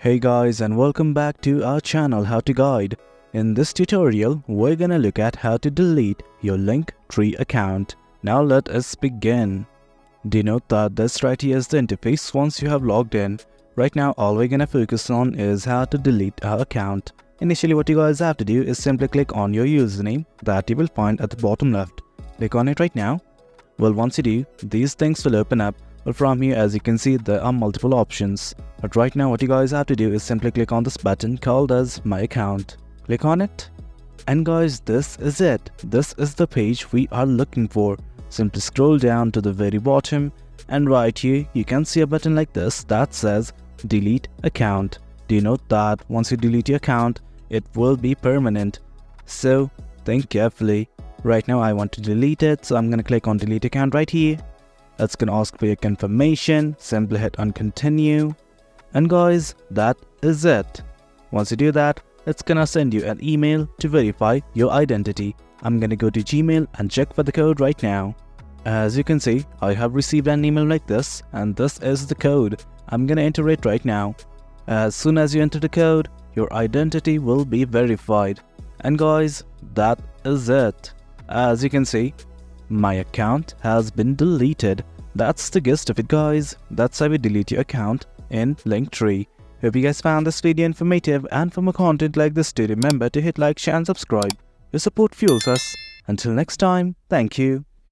Hey guys, and welcome back to our channel How to Guide. In this tutorial, we're gonna look at how to delete your Linktree account. Now let us begin. Do note that this right here is the interface once you have logged in. Right now all we're gonna focus on is how to delete our account. Initially what you guys have to do is simply click on your username that you will find at the bottom left. Click on it right now. Well, once you do, these things will open up. But from here, as you can see, there are multiple options. But right now what you guys have to do is simply click on this button called as My Account. Click on it. And guys, this is it. This is the page we are looking for. Simply scroll down to the very bottom, and right here you can see a button like this that says Delete Account. Do note that once you delete your account, it will be permanent. So think carefully. Right now I want to delete it, so I'm gonna click on Delete Account right here. It's gonna ask for your confirmation. Simply hit on continue. And guys, that is it. Once you do that, it's gonna send you an email to verify your identity. I'm gonna go to Gmail and check for the code right now. As you can see, I have received an email like this, and this is the code. I'm gonna enter it right now. As soon as you enter the code, your identity will be verified. And guys, that is it. As you can see, my account has been deleted. That's the gist of it, guys. That's how you delete your account in Linktree. Hope you guys found this video informative, and for more content like this, do remember to hit like, share and subscribe. Your support fuels us. Until next time, thank you.